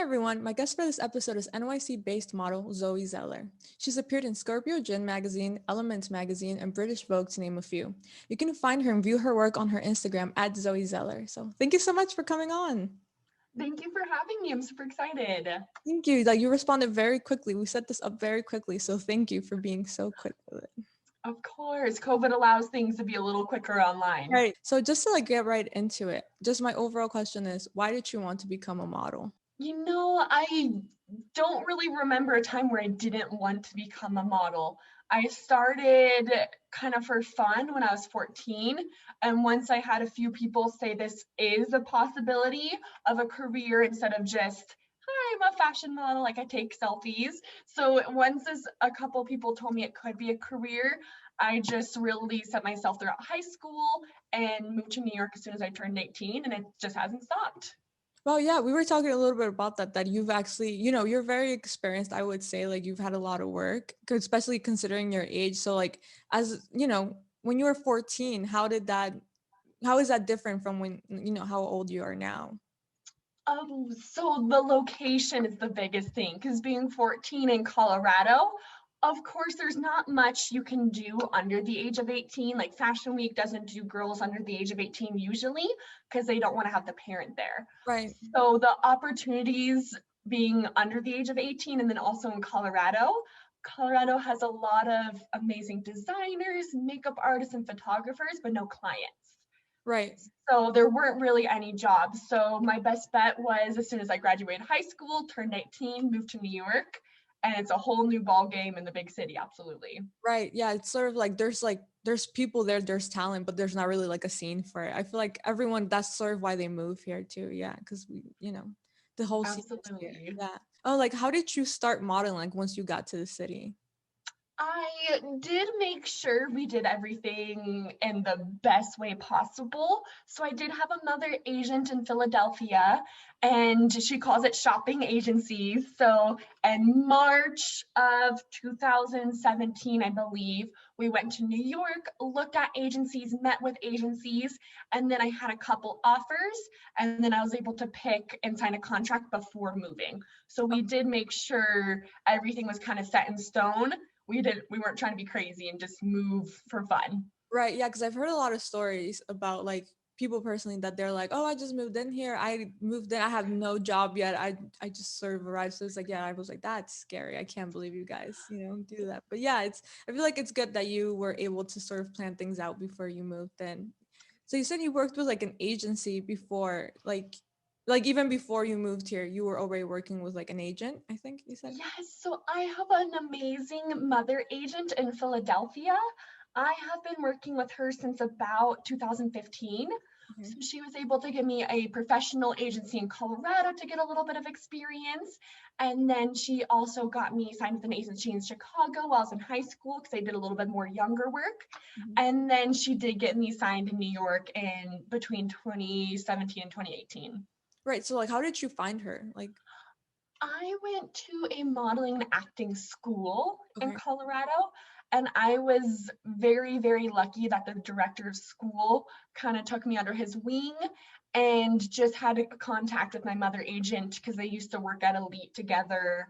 Hi everyone, my guest for this episode is NYC-based model Zoie Zeller. She's appeared in Scorpio Jin Magazine, Elements Magazine, and British Vogue to name a few. You can find her and view her work on her Instagram at Zoie Zeller. So thank you so much for coming on. Thank you for having me. I'm super excited. Thank you. Like you responded very quickly. We set this up very quickly. So thank you for being so quick with it. Of course, COVID allows things to be a little quicker online. Right. So just to get right into it, just my overall question is, why did you want to become a model? I don't really remember a time where I didn't want to become a model. I started kind of for fun when I was 14. And once I had a few people say this is a possibility of a career instead of just, hi, I'm a fashion model, like I take selfies. So once a couple people told me it could be a career, I just really set myself throughout high school and moved to New York as soon as I turned 18, and it just hasn't stopped. Well, yeah, we were talking a little bit about that you've actually, you're very experienced, I would say, like you've had a lot of work, especially considering your age. So as, when you were 14, how is that different from when, how old you are now? So the location is the biggest thing, because being 14 in Colorado, of course, there's not much you can do under the age of 18. Like Fashion Week doesn't do girls under the age of 18 usually, because they don't want to have the parent there. Right. So the opportunities being under the age of 18 and then also in Colorado has a lot of amazing designers, makeup artists, and photographers, but no clients. Right. So there weren't really any jobs. So my best bet was as soon as I graduated high school, turned 18, moved to New York, and it's a whole new ball game in the big city. Absolutely. Right. Yeah. It's sort of there's people there, there's talent, but there's not really like a scene for it. I feel like everyone, that's sort of why they move here too. Yeah. Cause the whole scene is here. Absolutely. Yeah. Oh, like how did you start modeling like once you got to the city? I did make sure we did everything in the best way possible. So I did have a mother agent in Philadelphia, and she calls it shopping agencies. So in March of 2017, I believe, we went to New York, looked at agencies, met with agencies, and then I had a couple offers, and then I was able to pick and sign a contract before moving. So we did make sure everything was kind of set in stone. We weren't trying to be crazy and just move for fun. Right. Yeah. Cause I've heard a lot of stories about like people personally that they're like, oh, I just moved in here. I moved in. I have no job yet. I just sort of arrived. So it's like, yeah, I was like, that's scary. I can't believe you guys, do that. But yeah, I feel like it's good that you were able to sort of plan things out before you moved in. So you said you worked with like an agency before, like even before you moved here, you were already working with like an agent, I think you said. Yes, so I have an amazing mother agent in Philadelphia. I have been working with her since about 2015. Okay. So she was able to give me a professional agency in Colorado to get a little bit of experience. And then she also got me signed with an agency in Chicago while I was in high school because I did a little bit more younger work. Mhm. And then she did get me signed in New York in between 2017 and 2018. Right. So like, how did you find her? Like, I went to a modeling and acting school in okay. Colorado, and I was very, very lucky that the director of school kind of took me under his wing and just had a contact with my mother agent because they used to work at Elite together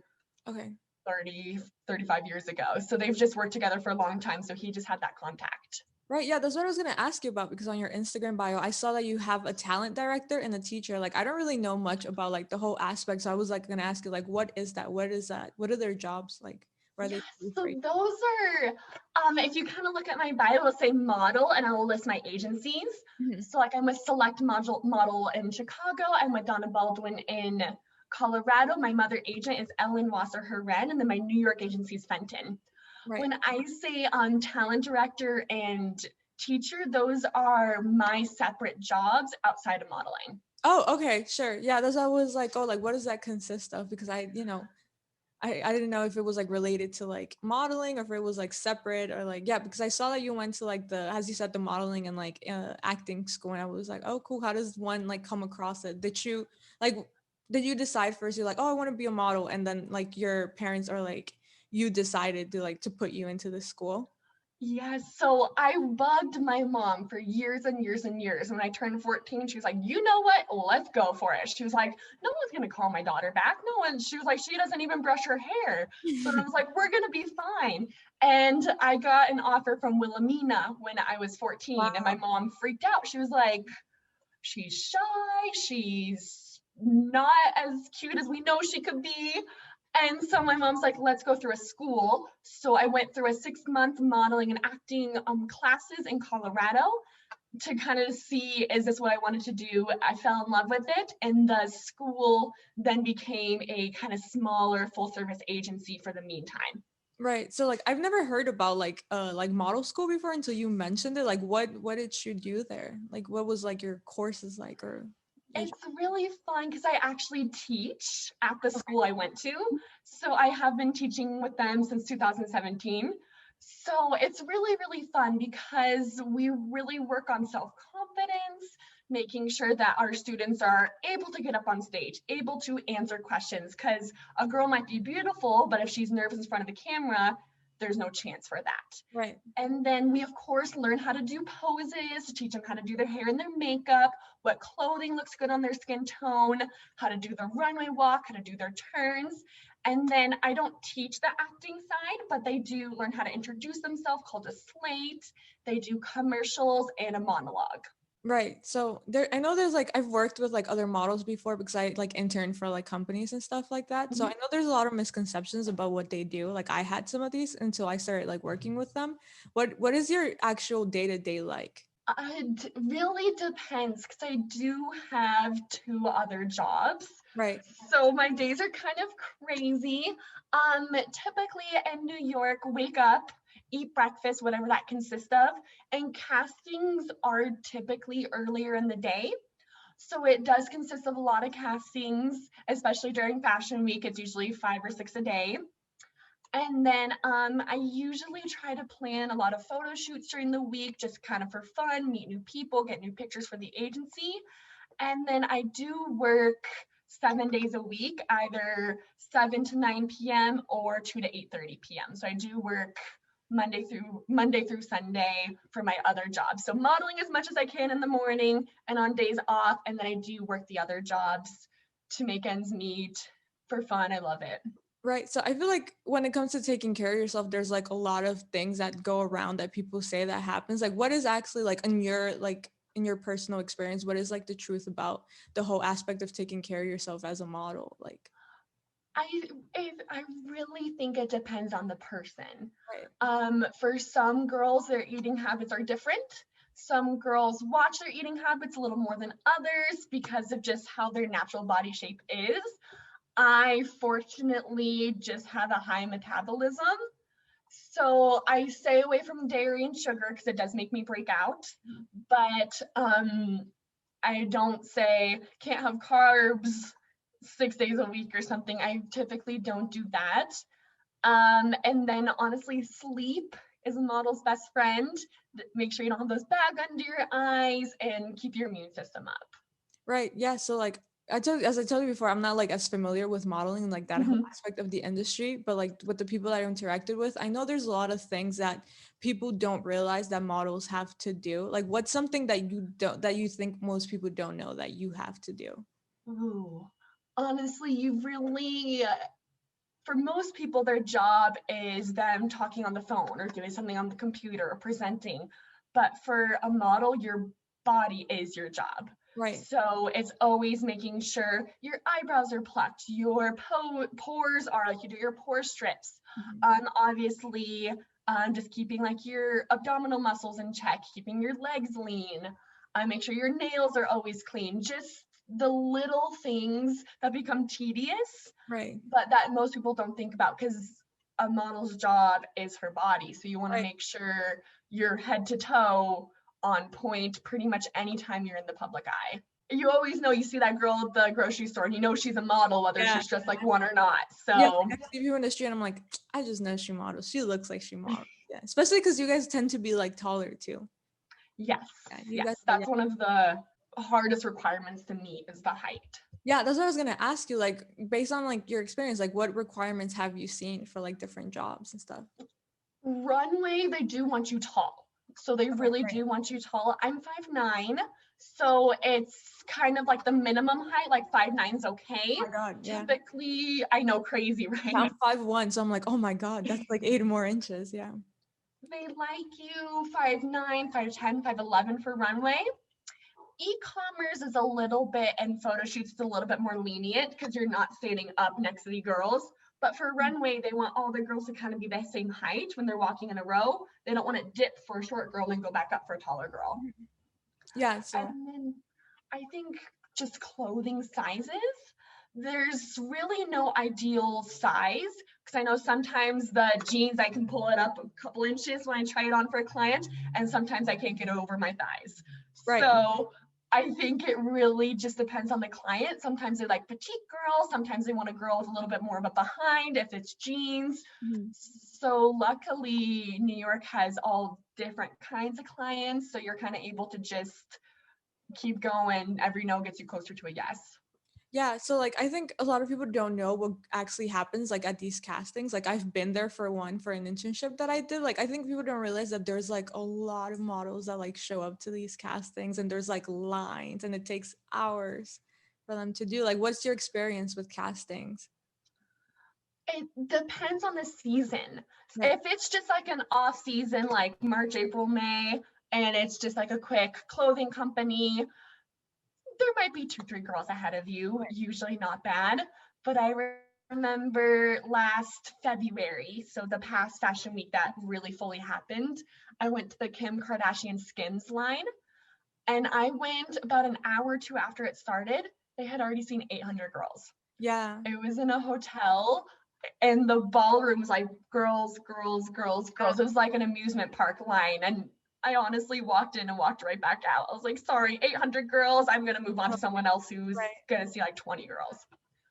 Okay. 30, 35 years ago. So they've just worked together for a long time. So he just had that contact. Right. Yeah, that's what I was gonna ask you about because on your Instagram bio, I saw that you have a talent director and a teacher. Like, I don't really know much about like the whole aspect, so I was like gonna ask you like, what is that? What is that? What are their jobs like? Where are Yes, they do so for you? those are, if you kind of look at my bio, it'll say model and I will list my agencies. Mhm. So like I'm with Select Model in Chicago. I'm with Donna Baldwin in Colorado. My mother agent is Ellen Wasser Herren, and then my New York agency is Fenton. Right. When I say talent director and teacher, those are my separate jobs outside of modeling. Oh, okay, sure. Yeah, that's I was like, oh, like what does that consist of? Because I didn't know if it was like related to like modeling or if it was like separate or like yeah, because I saw that you went to like the as you said the modeling and like acting school and I was like, oh cool, how does one like come across it? Like did you decide first you're like, oh I want to be a model and then like your parents are like you decided to like to put you into the school? Yes, so I bugged my mom for years and years and years. When I turned 14, she was like, you know what? Let's go for it. She was like, no one's gonna call my daughter back. No one. She was like, she doesn't even brush her hair. So I was like, we're gonna be fine. And I got an offer from Wilhelmina when I was 14, and my Wow. mom freaked out. She was like, she's shy, she's not as cute as we know she could be. And so my mom's like, let's go through a school. So I went through a 6-month modeling and acting classes in Colorado to kind of see, is this what I wanted to do? I fell in love with it. And the school then became a kind of smaller full service agency for the meantime. Right. So like I've never heard about like model school before until you mentioned it. Like what did you do there? Like what was like your courses like or your It's really fun because I actually teach at the okay. school I went to. So I have been teaching with them since 2017. So it's really, really fun because we really work on self-confidence, making sure that our students are able to get up on stage, able to answer questions. Because a girl might be beautiful, but if she's nervous in front of the camera, there's no chance for that. Right. And then we, of course, learn how to do poses, to teach them how to do their hair and their makeup, what clothing looks good on their skin tone, how to do the runway walk, how to do their turns. And then I don't teach the acting side, but they do learn how to introduce themselves, called a slate. They do commercials and a monologue. Right. So there I know there's like I've worked with like other models before because I like interned for like companies and stuff like that. So I Mhm. know there's a lot of misconceptions about what they do. Like I had some of these until I started like working with them. What is your actual day-to-day like? It really depends because I do have 2 other jobs. Right. So my days are kind of crazy. Typically in New York, wake up, eat breakfast, whatever that consists of, and castings are typically earlier in the day. So it does consist of a lot of castings, especially during Fashion Week. It's usually 5 or 6 a day. And then I usually try to plan a lot of photo shoots during the week, just kind of for fun, meet new people, get new pictures for the agency. And then I do work 7 days a week, either 7 to 9 p.m. or 2 to 8:30 p.m. So I do work Monday through Sunday for my other jobs. So modeling as much as I can in the morning and on days off, and then I do work the other jobs to make ends meet for fun. I love it. Right. So I feel like when it comes to taking care of yourself, there's like a lot of things that go around that people say that happens. Like what is actually like in your personal experience, what is like the truth about the whole aspect of taking care of yourself as a model? Like I I really think it depends on the person. right. For some girls, their eating habits are different. Some girls watch their eating habits a little more than others because of just how their natural body shape is. I fortunately just have a high metabolism. So I stay away from dairy and sugar because it does make me break out. But I don't say can't have carbs 6 days a week or something. I typically don't do that. And then honestly, sleep is a model's best friend. Make sure you don't have those bags under your eyes and keep your immune system up. Right. Yeah. So like as I told you before, I'm not like as familiar with modeling and like that whole Mhm. aspect of the industry, but like with the people I interacted with, I know there's a lot of things that people don't realize that models have to do. Like what's something that you think most people don't know that you have to do? Ooh. Honestly, you really, for most people, their job is them talking on the phone or doing something on the computer or presenting. But for a model, your body is your job. Right. So it's always making sure your eyebrows are plucked, your pores are like you do your pore strips. Mhm. Obviously, just keeping like your abdominal muscles in check, keeping your legs lean. Make sure your nails are always clean. Just the little things that become tedious Right. but that most people don't think about because a model's job is her body. So you want to Right. make sure you're head to toe on point pretty much anytime you're in the public eye. You always know you see that girl at the grocery store and you know she's a model, whether Yeah. she's dressed like one or not. Yeah. So Like, I see people in the street and I'm like, I just know she models. She looks like she models. Yeah. Especially because you guys tend to be like taller too. yes, Yeah. You guys yes, that's one of the hardest requirements to meet is the height. Yeah, that's what I was gonna ask you. Like, based on like your experience, like what requirements have you seen for like different jobs and stuff? Runway, they do want you tall. So they Okay, really great. do want you tall. I'm 5'9", so it's kind of like the minimum height, like 5'9" is okay. Oh my God, yeah. Typically, I know, crazy, Yeah, right? I'm 5'1", so I'm like, oh my God, that's like 8 more inches. Yeah. They like you 5'9", 5'10", 5'11" for runway. E-commerce is a little bit, and photo shoots is a little bit more lenient because you're not standing up next to the girls. But for runway, they want all the girls to kind of be the same height when they're walking in a row. They don't want to dip for a short girl and then go back up for a taller girl. Yeah, so And then I think just clothing sizes. There's really no ideal size because I know sometimes the jeans I can pull it up a couple inches when I try it on for a client, and sometimes I can't get it over my thighs. right. So I think it really just depends on the client. Sometimes they like petite girls, sometimes they want a girl with a little bit more of a behind if it's jeans. Mhm. So luckily, New York has all different kinds of clients, so you're kind of able to just keep going. Every no gets you closer to a yes. Yeah, so like I think a lot of people don't know what actually happens like at these castings. Like I've been there for one for an internship that I did. Like I think people don't realize that there's like a lot of models that like show up to these castings and there's like lines and it takes hours for them to do. Like what's your experience with castings? It depends on the season. Right. If it's just like an off season, like March, April, May, and it's just like a quick clothing company, there might be two, three girls ahead of you, Right. usually not bad. But I remember last February, so the past fashion week that really fully happened, I went to the Kim Kardashian Skims line, and I went about an hour or two after it started. They had already seen 800 girls. Yeah. It was in a hotel, and the ballroom was like girls, girls, girls, Yeah. girls. It was like an amusement park line. And I honestly walked in and walked right back out. I was like, sorry, 800 girls. I'm going to move on to someone else who's Right. going to see like 20 girls.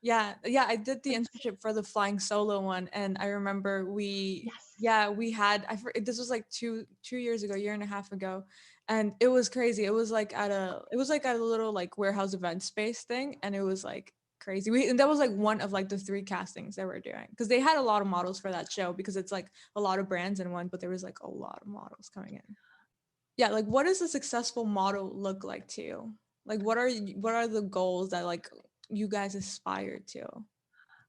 Yeah, yeah, I did the internship for the flying solo one, and I remember Yes. we had, this was like two years ago, year and a half ago, and it was crazy. It was like at a little like warehouse event space thing, and it was like crazy. And that was like one of like the three castings they were doing because they had a lot of models for that show because it's like a lot of brands in one, but there was like a lot of models coming in. Yeah, like what does a successful model look like to you? Like what are the goals that like you guys aspire to,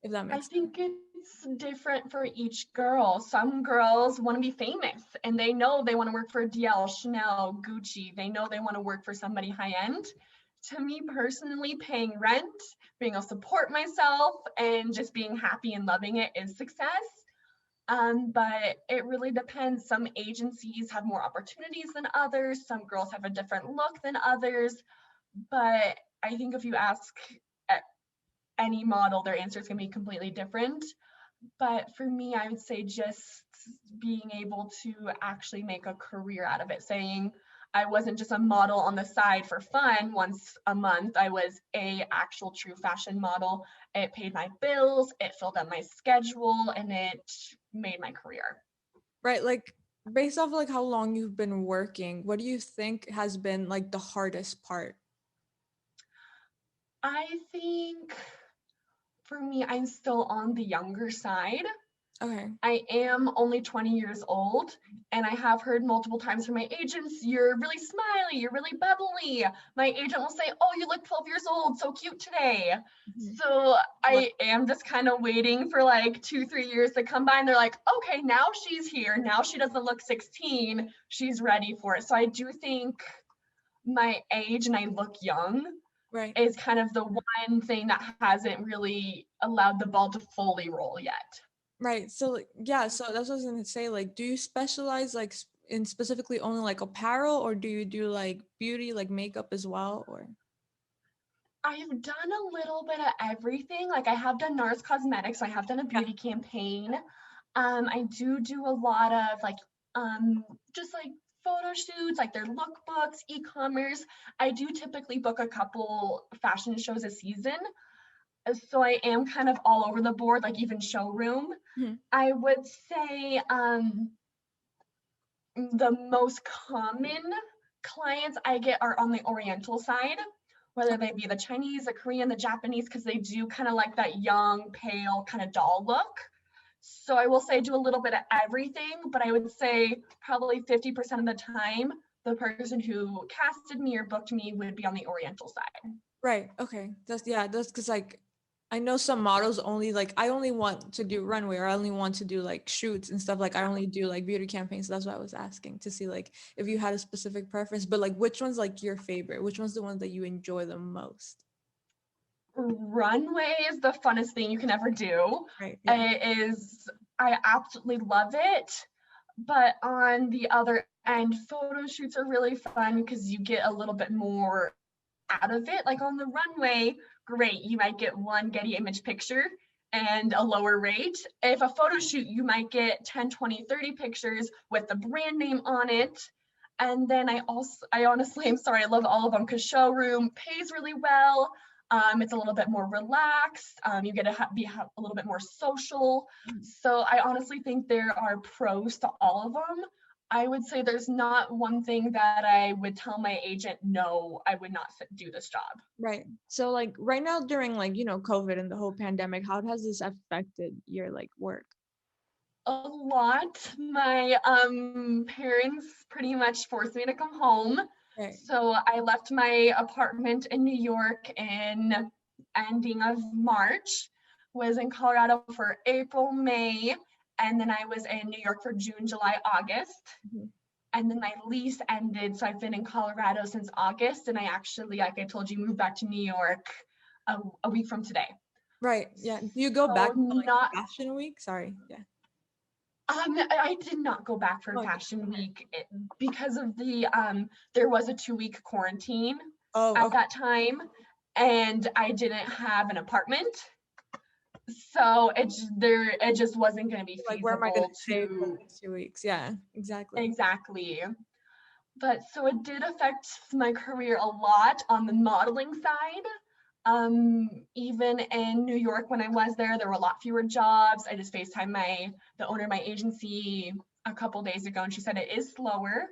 if that I makes sense? think it's different for each girl. Some girls want to be famous and they know they want to work for DL, Chanel, Gucci. They know they want to work for somebody high end. To me personally, paying rent, being able to support myself, and just being happy and loving it is success. But it really depends. Some agencies have more opportunities than others. Some girls have a different look than others. But I think if you ask any model, their answer is going to be completely different. But for me, I would say just being able to actually make a career out of it, saying I wasn't just a model on the side for fun once a month. I was a actual true fashion model. It paid my bills, it filled up my schedule, and it made my career. Right, like based off like how long you've been working, what do you think has been like the hardest part? I think for me, I'm still on the younger side. Okay. I am only 20 years old, and I have heard multiple times from my agents, you're really smiley, you're really bubbly. My agent will say, oh, you look 12 years old, so cute today. Mhm. So What? I am just kind of waiting for like 2, 3 years to come by, and they're like, okay, now she's here. Now she doesn't look 16. She's ready for it. So I do think my age and I look young Right. is kind of the one thing that hasn't really allowed the ball to fully roll yet. Right. So like, yeah, so that's what I was gonna say. Like, do you specialize like in specifically only like apparel, or do you do like beauty, like makeup as well? Or I've done a little bit of everything. Like I have done NARS Cosmetics. I have done a yeah. beauty campaign. I do a lot of like um just like photo shoots, like their lookbooks, e-commerce. I do typically book a couple fashion shows a season. So I am kind of all over the board, like even showroom. Mhm. I would say the most common clients I get are on the Oriental side, whether they be the Chinese, the Korean, the Japanese, because they do kind of like that young, pale, kind of doll look. So I will say I do a little bit of everything, but I would say probably 50% of the time, the person who casted me or booked me would be on the Oriental side. Right. Okay. That's because like I know some models only like I only want to do runway or I only want to do like shoots and stuff. Like I only do like beauty campaigns. So that's why I was asking to see like if you had a specific preference, but like which one's like your favorite? Which one's the one that you enjoy the most? Runway is the funnest thing you can ever do. Right. Yeah. It is, I absolutely love it. But on the other end, photo shoots are really fun because you get a little bit more out of it. Like on the runway, great, you might get one Getty image picture and a lower rate. If a photo shoot, you might get 10, 20, 30 pictures with the brand name on it. And then I honestly, I'm sorry, I love all of them because showroom pays really well. It's a little bit more relaxed. You get to be a little bit more social. So I honestly think there are pros to all of them. I would say there's not one thing that I would tell my agent, no, I would not do this job. Right. So like right now during like, COVID and the whole pandemic, how has this affected your like work? A lot. My parents pretty much forced me to come home. Right. So I left my apartment in New York in ending of March, was in Colorado for April, May, and then I was in New York for June, July, August. Mhm. And then my lease ended. So I've been in Colorado since August. And I actually, like I told you, moved back to New York a week from today. Right. Yeah. Do you go So back to like not, Fashion Week? Sorry. Yeah. I did not go back for Oh, Fashion Week because of the, there was a 2-week quarantine oh, at okay. that time. And I didn't have an apartment. So it just wasn't going to be Like where am I gonna feasible stay for the to next 2 weeks? Yeah, exactly. exactly. But so it did affect my career a lot on the modeling side. Even in New York when I was there, there were a lot fewer jobs. I just FaceTimed the owner of my agency a couple days ago, and she said it is slower.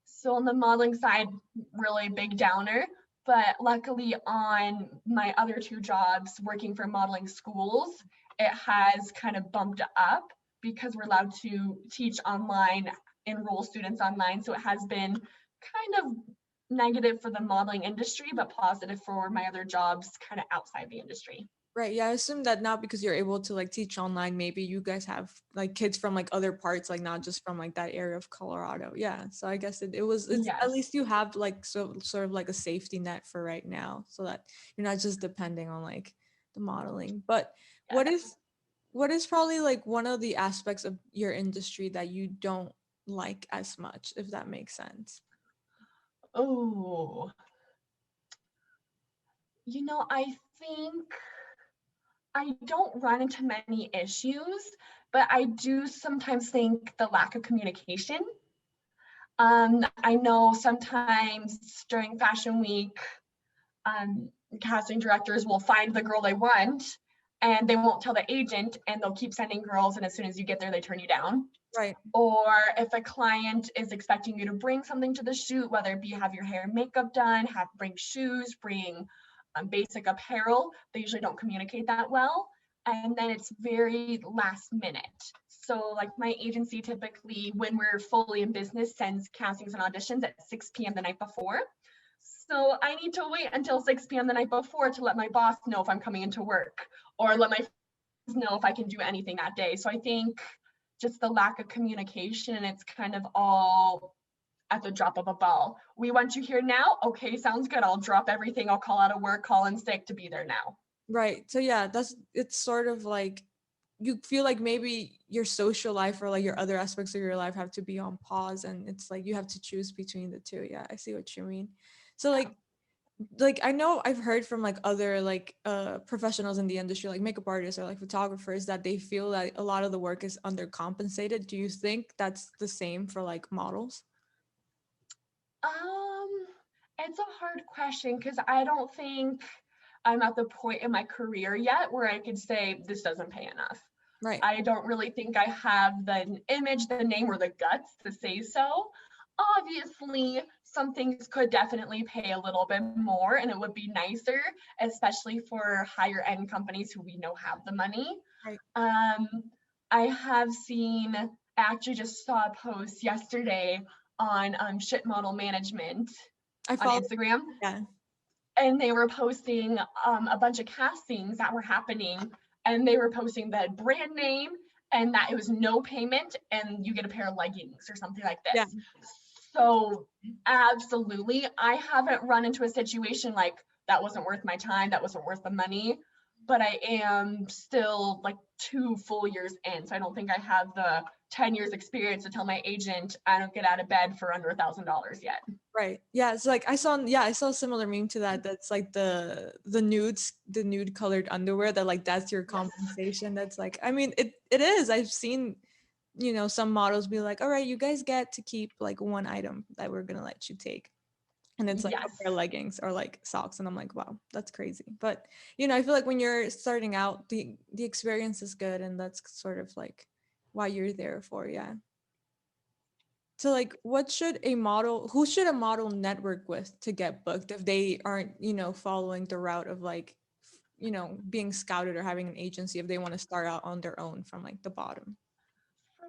So on the modeling side, really big downer. But luckily on my other 2 jobs, working for modeling schools, it has kind of bumped up because we're allowed to teach online, enroll students online. So it has been kind of negative for the modeling industry, but positive for my other jobs kind of outside the industry. Right. Yeah, I assume that now because you're able to like teach online, maybe you guys have like kids from like other parts, like not just from like that area of Colorado. Yeah. So I guess it's at Yes. least you have like sort of like a safety net for right now so that you're not just depending on like the modeling. But what Yes. is what is probably like one of the aspects of your industry that you don't like as much, if that makes sense? Oh, I think I don't run into many issues, but I do sometimes think the lack of communication. I know sometimes during Fashion Week, um, casting directors will find the girl they want and they won't tell the agent and they'll keep sending girls. And as soon as you get there, they turn you down. Right. Or if a client is expecting you to bring something to the shoot, whether it be have your hair and makeup done, bring shoes, bring basic apparel, they usually don't communicate that well. And then it's very last minute. So like my agency typically, when we're fully in business, sends castings and auditions at 6 p.m. the night before. So I need to wait until 6 p.m. the night before to let my boss know if I'm coming into work or let my friends know if I can do anything that day. So I think just the lack of communication and it's kind of all at the drop of a ball. We want you here now. Okay, sounds good. I'll drop everything. I'll call out of work, call in sick to be there now. Right. So yeah, it's sort of like you feel like maybe your social life or like your other aspects of your life have to be on pause and it's like you have to choose between the two. Yeah, I see what you mean. So like I know I've heard from like other like professionals in the industry like makeup artists or like photographers that they feel that a lot of the work is undercompensated. Do you think that's the same for like models? Um, it's a hard question because I don't think I'm at the point in my career yet where I could say this doesn't pay enough. Right. I don't really think I have the image, the name, or the guts to say so. Obviously, some things could definitely pay a little bit more, and it would be nicer, especially for higher end companies who we know have the money. Right. Um, I have seen, I actually just saw a post yesterday on Shit Model Management I on follow. Instagram, Yeah. and they were posting a bunch of castings that were happening, and they were posting the brand name and that it was no payment and you get a pair of leggings or something like Yeah. this. So absolutely, I haven't run into a situation like that wasn't worth my time, that wasn't worth the money, but I am still like 2 full years in, so I don't think I have the 10 years experience to tell my agent I don't get out of bed for under $1,000 yet. Right. Yeah. It's like I saw a similar meme to that. That's like the nude colored underwear that like that's your Yes. compensation. That's like, I mean, it is. I've seen, some models be like, all right, you guys get to keep like one item that we're gonna let you take. And it's like a Yes. pair of leggings or like socks. And I'm like, wow, that's crazy. But I feel like when you're starting out, the experience is good, and that's sort of like why you're there for, yeah. So like who should a model network with to get booked if they aren't, following the route of like, being scouted or having an agency if they want to start out on their own from like the bottom?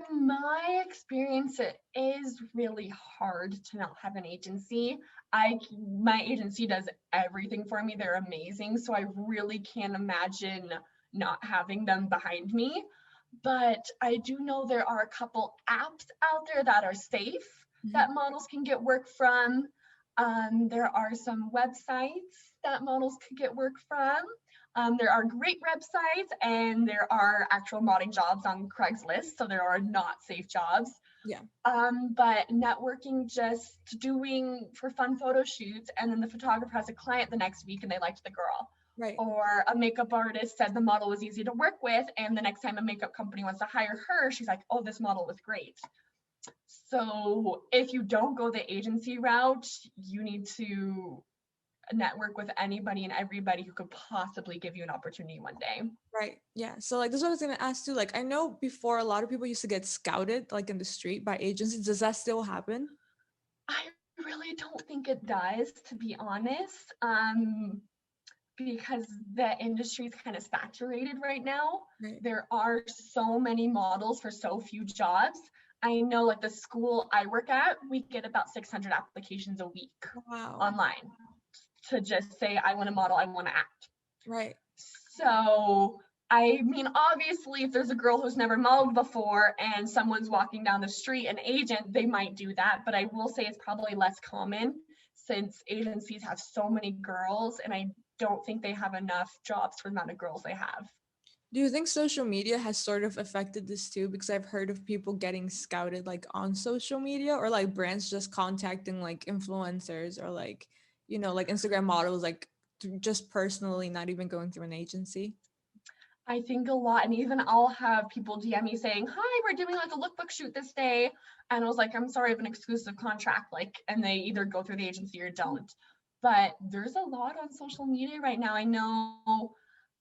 From my experience, it is really hard to not have an agency. My agency does everything for me. They're amazing. So I really can't imagine not having them behind me. But I do know there are a couple apps out there that are safe Mhm. that models can get work from. There are some websites that models could get work from. There are great websites and there are actual modding jobs on Craigslist, so there are not safe jobs. Yeah. But networking, just doing for fun photo shoots, and then the photographer has a client the next week and they liked the girl. Right. Or a makeup artist said the model was easy to work with, and the next time a makeup company wants to hire her, she's like, oh, this model was great. So if you don't go the agency route, you need to network with anybody and everybody who could possibly give you an opportunity one day. Right. Yeah. So like this is what I was gonna ask too. Like I know before a lot of people used to get scouted like in the street by agencies. Does that still happen? I really don't think it does, to be honest, because the industry is kind of saturated right now. Right. There are so many models for so few jobs. I know, like the school I work at, we get about 600 applications a week Wow. online to just say, I want to model, I want to act. Right. So, I mean, obviously, if there's a girl who's never modeled before and someone's walking down the street, an agent, they might do that. But I will say it's probably less common since agencies have so many girls, and I don't think they have enough jobs for the amount of girls they have. Do you think social media has sort of affected this too? Because I've heard of people getting scouted like on social media, or like brands just contacting like influencers or like, like Instagram models, like just personally, not even going through an agency. I think a lot, and even I'll have people DM me saying, "Hi, we're doing like a lookbook shoot this day," and I was like, "I'm sorry, I have an exclusive contract," like, and they either go through the agency or don't. But there's a lot on social media right now. I know,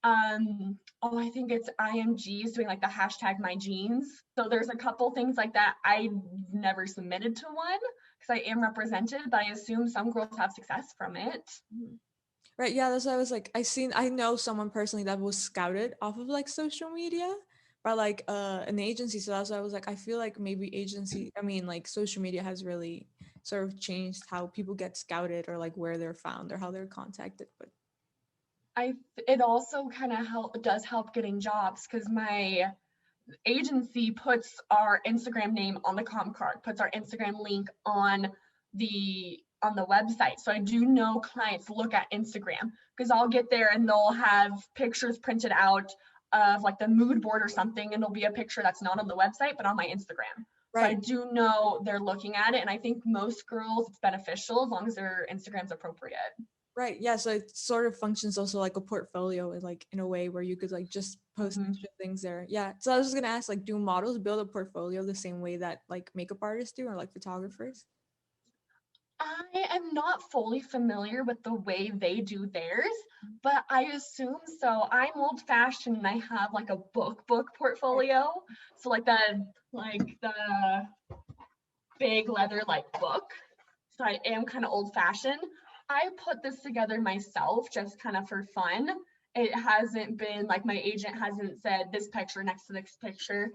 oh, I think it's IMG's doing like the hashtag my jeans. So there's a couple things like that. I never submitted to one because I am represented, but I assume some girls have success from it. Mhm. Right. Yeah. That's why I was like, I know someone personally that was scouted off of like social media by like an agency. So that's why I was like, I feel like maybe like social media has really sort of changed how people get scouted or like where they're found or how they're contacted. But It also kind of does help getting jobs because my agency puts our Instagram name on the comp card, puts our Instagram link on the website. So I do know clients look at Instagram because I'll get there and they'll have pictures printed out of like the mood board or something, and it'll be a picture that's not on the website but on my Instagram. So I right. do know they're looking at it, and I think most girls it's beneficial as long as their Instagram's appropriate. Right. Yeah. So it sort of functions also like a portfolio, like in a way where you could like just post Mhm. extra things there. Yeah. So I was just gonna ask, like, do models build a portfolio the same way that like makeup artists do or like photographers? I am not fully familiar with the way they do theirs, but I assume so. I'm old fashioned and I have like a book Right. portfolio. So like the big leather like book. So I am kind of old fashioned. I put this together myself just kind of for fun. It hasn't been like my agent hasn't said this picture next to this picture.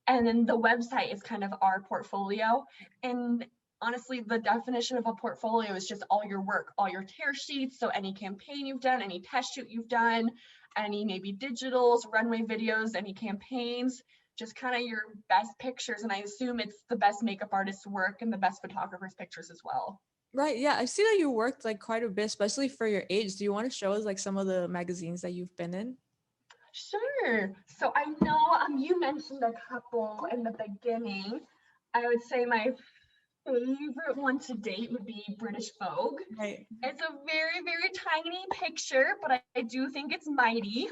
And then the website is kind of our portfolio. And honestly, the definition of a portfolio is just all your work, all your tear sheets. So any campaign you've done, any test shoot you've done, any maybe digitals, runway videos, any campaigns, just kind of your best pictures. And I assume it's the best makeup artist's work and the best photographer's pictures as well. Right. Yeah. I see that you worked like quite a bit, especially for your age. Do you want to show us like some of the magazines that you've been in? Sure. So I know you mentioned a couple in the beginning. I would say my favorite one to date would be British Vogue. Right. It's a very, very tiny picture, but I do think it's mighty.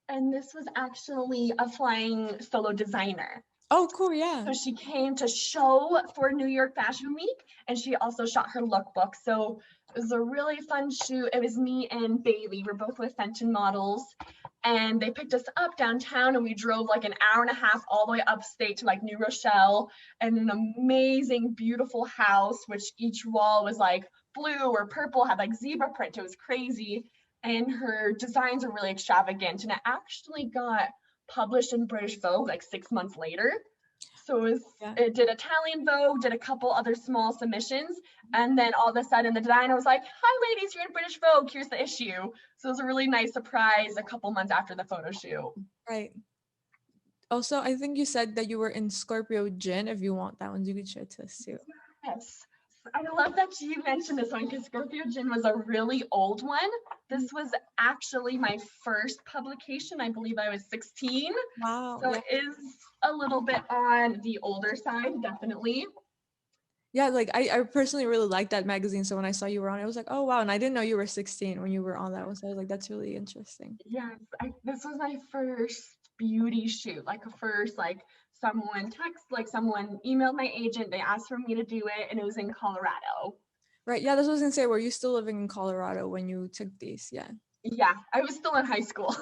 And this was actually a flying solo designer. Oh, cool. Yeah. So she came to show for New York Fashion Week, and she also shot her lookbook. So it was a really fun shoot. It was me and Bailey. We're both with Fenton models. And they picked us up downtown, and we drove like an hour and a half all the way upstate to like New Rochelle, and an amazing, beautiful house, which each wall was like blue or purple, had like zebra print. It was crazy. And her designs are really extravagant. And it actually got published in British Vogue like 6 months later. So it did Italian Vogue, did a couple other small submissions, and then all of a sudden the designer was like, "Hi ladies, you're in British Vogue, here's the issue." So it was a really nice surprise a couple months after the photo shoot. Right. Also, I think you said that you were in Scorpio Jin. If you want that one, you could show it to us too. Yes. I love that you mentioned this one because Scorpio Jin was a really old one. This was actually my first publication. I believe I was 16. Wow. So it is a little bit on the older side, definitely. Yeah, like I personally really liked that magazine. So when I saw you were on it, I was like, oh wow. And I didn't know you were 16 when you were on that one. So I was like, that's really interesting. Yes, this was my first beauty shoot, like a first, like someone emailed my agent, they asked for me to do it, and it was in Colorado. Right. Yeah, that's what I was gonna say. Were you still living in Colorado when you took these? Yeah. Yeah, I was still in high school.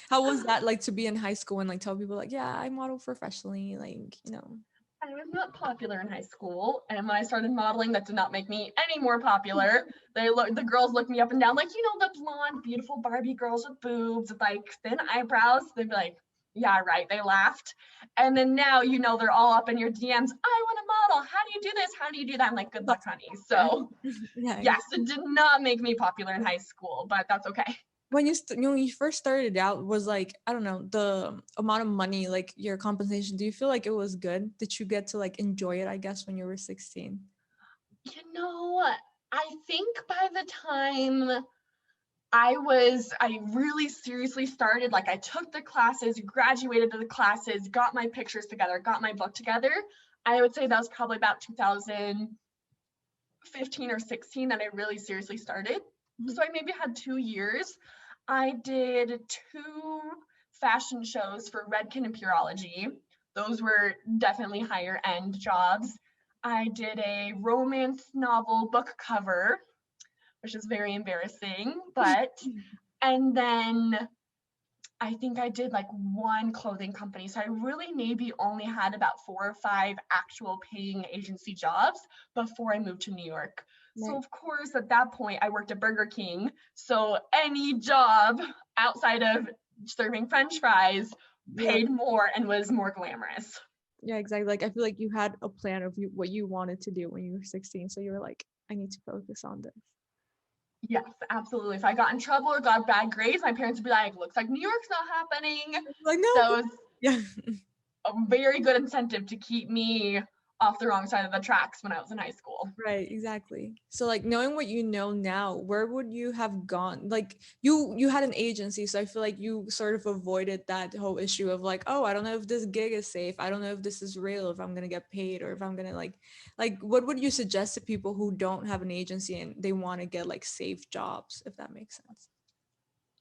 How was that like to be in high school and like tell people like, yeah, I model professionally, like, you know? I was not popular in high school, and when I started modeling, that did not make me any more popular. The girls looked me up and down like, the blonde, beautiful Barbie girls with boobs, with like thin eyebrows. They'd be like, "Yeah, right." They laughed, and then now they're all up in your DMs. "I want to model. How do you do this? How do you do that?" I'm like, "Good luck, honey." So, yeah. Yes, it did not make me popular in high school, but that's okay. When you first started out, was like, I don't know, the amount of money, like your compensation, do you feel like it was good? Did you get to like enjoy it, I guess, when you were 16? I think by the time I really seriously started, like I took the classes, graduated to the classes, got my pictures together, got my book together. I would say that was probably about 2015 or 16 that I really seriously started. Mm-hmm. So I maybe had 2 years. I did 2 fashion shows for Redken and Pureology. Those were definitely higher end jobs. I did a romance novel book cover, which is very embarrassing, and then I think I did like 1 clothing company. So I really maybe only had about 4 or 5 actual paying agency jobs before I moved to New York. Right. So of course, at that point, I worked at Burger King. So any job outside of serving French fries paid more and was more glamorous. Yeah, exactly. Like I feel like you had a plan of what you wanted to do when you were 16. So you were like, I need to focus on this. Yes, absolutely. If I got in trouble or got bad grades, my parents would be like, "Looks like New York's not happening." Like, no. So it was yeah. a very good incentive to keep me off the wrong side of the tracks when I was in high school. Right, exactly. So like knowing what you know now, where would you have gone? Like you had an agency, so I feel like you sort of avoided that whole issue of like, oh, I don't know if this gig is safe. I don't know if this is real, if I'm gonna get paid, or if I'm gonna like what would you suggest to people who don't have an agency and they want to get like safe jobs, if that makes sense?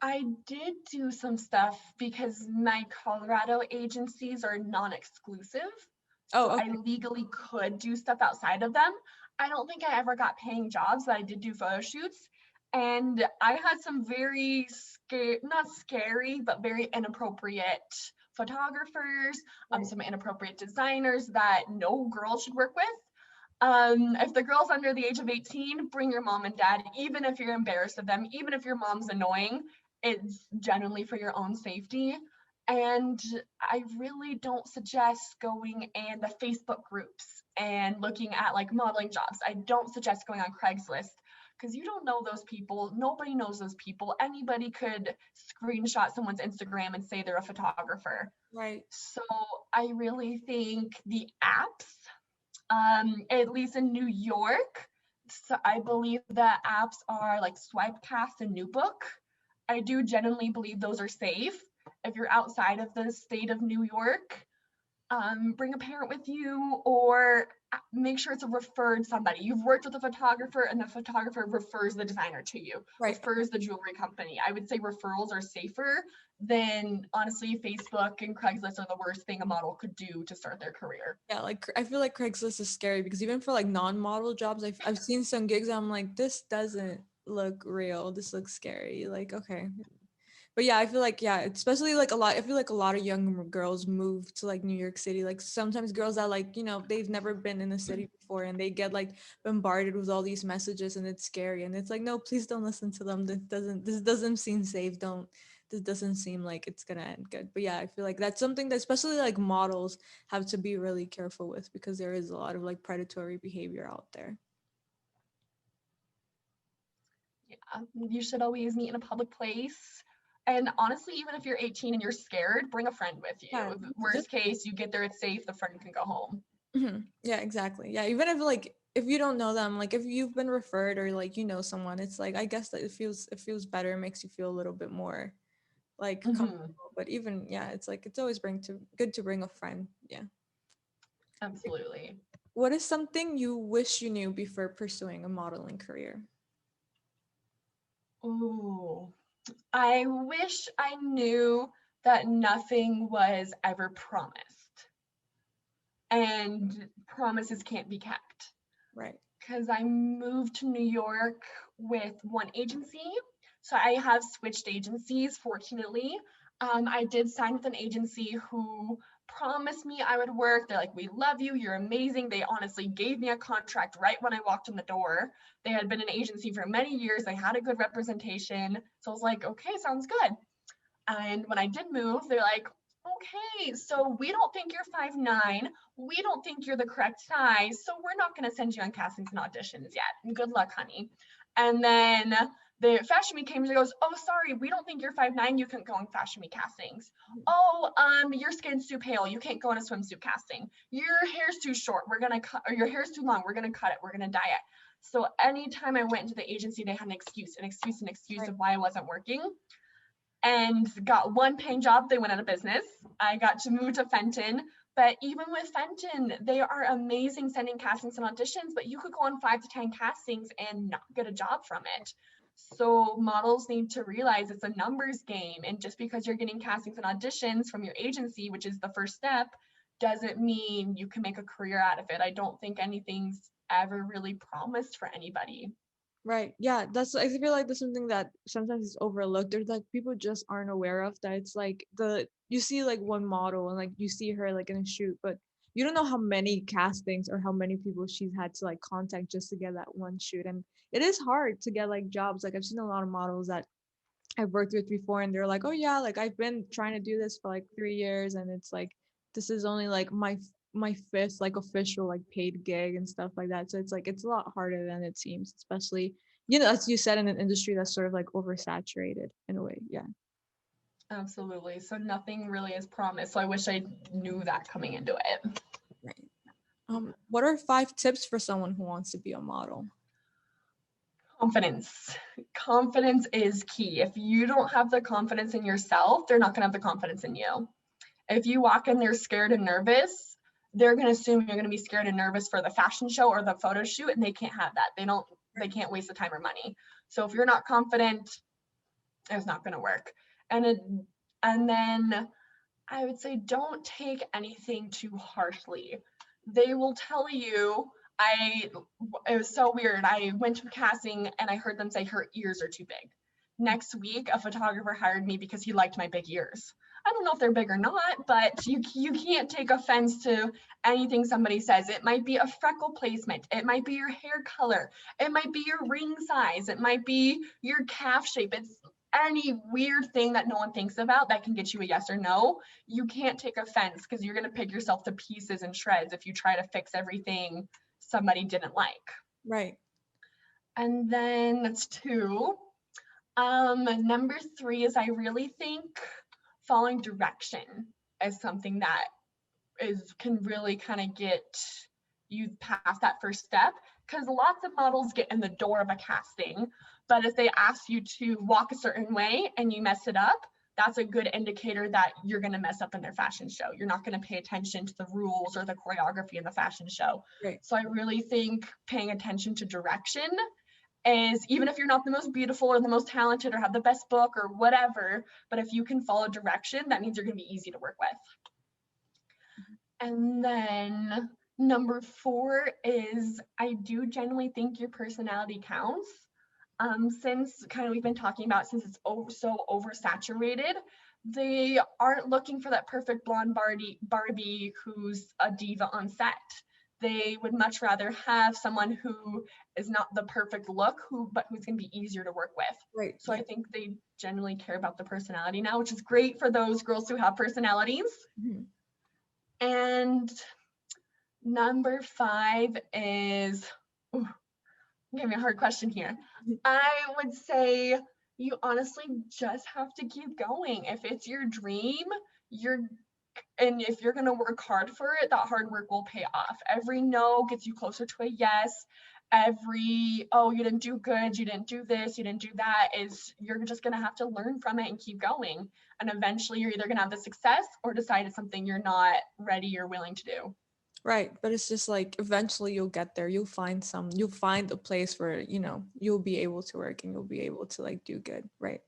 I did do some stuff because my Colorado agencies are non-exclusive. Oh, so okay. I legally could do stuff outside of them. I don't think I ever got paying jobs, but I did do photo shoots. And I had some very not scary, but very inappropriate photographers, some inappropriate designers that no girl should work with. If the girl's under the age of 18, bring your mom and dad, even if you're embarrassed of them, even if your mom's annoying. It's generally for your own safety. And I really don't suggest going in the Facebook groups and looking at like modeling jobs. I don't suggest going on Craigslist because you don't know those people. Nobody knows those people. Anybody could screenshot someone's Instagram and say they're a photographer. Right. So I really think the apps, at least in New York, so I believe that apps are like Swipecast and New Book. I do genuinely believe those are safe. If you're outside of the state of New York, bring a parent with you, or make sure it's a referred somebody. You've worked with a photographer and the photographer refers the designer to you, Right. refers the jewelry company. I would say referrals are safer than, honestly, Facebook and Craigslist are the worst thing a model could do to start their career. Yeah, like I feel like Craigslist is scary because even for like non-model jobs, I've seen some gigs and I'm like, this doesn't look real. This looks scary. Like, okay. But yeah, I feel like, yeah, especially like I feel like a lot of young girls move to like New York City. Like sometimes girls that like, they've never been in a city before and they get like bombarded with all these messages and it's scary. And it's like, no, please don't listen to them. This doesn't seem safe. This doesn't seem like it's gonna end good. But yeah, I feel like that's something that especially like models have to be really careful with because there is a lot of like predatory behavior out there. Yeah, you should always meet in a public place. And honestly, even if you're 18 and you're scared, bring a friend with you. Yeah, Worst case, you get there, it's safe, the friend can go home. Yeah, exactly. Yeah, even if like if you don't know them, like if you've been referred or like someone, it's like I guess that it feels better, makes you feel a little bit more like Mm-hmm. comfortable. But even yeah, it's like it's always good to bring a friend. Yeah. Absolutely. What is something you wish you knew before pursuing a modeling career? Ooh, I wish I knew that nothing was ever promised and promises can't be kept. Right. Because I moved to New York with one agency. So I have switched agencies, fortunately. I did sign with an agency who promised me I would work. They're like, we love you. You're amazing. They honestly gave me a contract right when I walked in the door. They had been an agency for many years. They had a good representation. So I was like, okay, sounds good. And when I did move, they're like, okay, so we don't think you're 5'9". We don't think you're the correct size. So we're not going to send you on castings and auditions yet. And good luck, honey. And then the Fashion Week came and goes, oh, sorry, we don't think you're 5'9". You can't go on Fashion Week castings. Oh, your skin's too pale. You can't go on a swimsuit casting. Your hair's too short. We're going to cut, or your hair's too long. We're going to cut it. We're going to dye it. So anytime I went into the agency, they had an excuse Right. of why I wasn't working. And got one paying job, they went out of business. I got to move to Fenton, but even with Fenton, they are amazing sending castings and auditions, but you could go on 5 to 10 castings and not get a job from it. So models need to realize it's a numbers game, and just because you're getting castings and auditions from your agency, which is the first step, doesn't mean you can make a career out of it. I don't think anything's ever really promised for anybody. Right. Yeah, I feel like that's something that sometimes is overlooked. There's like people just aren't aware of that it's like you see like one model and like you see her like in a shoot, but you don't know how many castings or how many people she's had to like contact just to get that one shoot. And it is hard to get like jobs. Like I've seen a lot of models that I've worked with before and they're like, "Oh yeah, like I've been trying to do this for like 3 years and it's like this is only like my fifth like official like paid gig and stuff like that." So it's like it's a lot harder than it seems, especially as you said in an industry that's sort of like oversaturated in a way. Yeah. Absolutely. So nothing really is promised. So I wish I knew that coming into it. Right. What are 5 tips for someone who wants to be a model? Confidence. Confidence is key. If you don't have the confidence in yourself, they're not going to have the confidence in you. If you walk in there scared and nervous, they're going to assume you're going to be scared and nervous for the fashion show or the photo shoot, and they can't have that. They can't waste the time or money. So if you're not confident, it's not going to work. And then I would say don't take anything too harshly. They will tell you, it was so weird. I went to a casting and I heard them say her ears are too big. Next week, a photographer hired me because he liked my big ears. I don't know if they're big or not, but you can't take offense to anything somebody says. It might be a freckle placement. It might be your hair color. It might be your ring size. It might be your calf shape. any weird thing that no one thinks about that can get you a yes or no, you can't take offense because you're going to pick yourself to pieces and shreds if you try to fix everything somebody didn't like. Right. And then that's 2. Number 3 is I really think following direction is something that can really kind of get you past that first step, because lots of models get in the door of a casting, but if they ask you to walk a certain way and you mess it up, that's a good indicator that you're going to mess up in their fashion show. You're not going to pay attention to the rules or the choreography in the fashion show. Right. So I really think paying attention to direction is, even if you're not the most beautiful or the most talented or have the best book or whatever, but if you can follow direction, that means you're going to be easy to work with. And then number 4 is I do genuinely think your personality counts. Since kind of we've been talking about, since it's so oversaturated, they aren't looking for that perfect blonde Barbie who's a diva on set. They would much rather have someone who is not the perfect look, but who's going to be easier to work with. Right. So I think they generally care about the personality now, which is great for those girls who have personalities. Mm-hmm. And number 5 is, give me a hard question here. I would say you honestly just have to keep going. If it's your dream, and if you're going to work hard for it, that hard work will pay off. Every no gets you closer to a yes. Every, oh, you didn't do good, you didn't do this, you didn't do that, you're just going to have to learn from it and keep going. And eventually you're either going to have the success or decide it's something you're not ready or willing to do. Right. But it's just like eventually you'll get there. You'll find a place where, you'll be able to work and you'll be able to like do good. Right.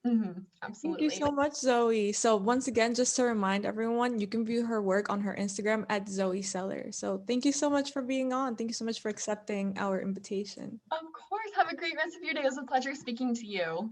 Mm-hmm. Absolutely. Thank you so much, Zoe. So once again, just to remind everyone, you can view her work on her Instagram at Zoie Zeller. So thank you so much for being on. Thank you so much for accepting our invitation. Of course. Have a great rest of your day. It was a pleasure speaking to you.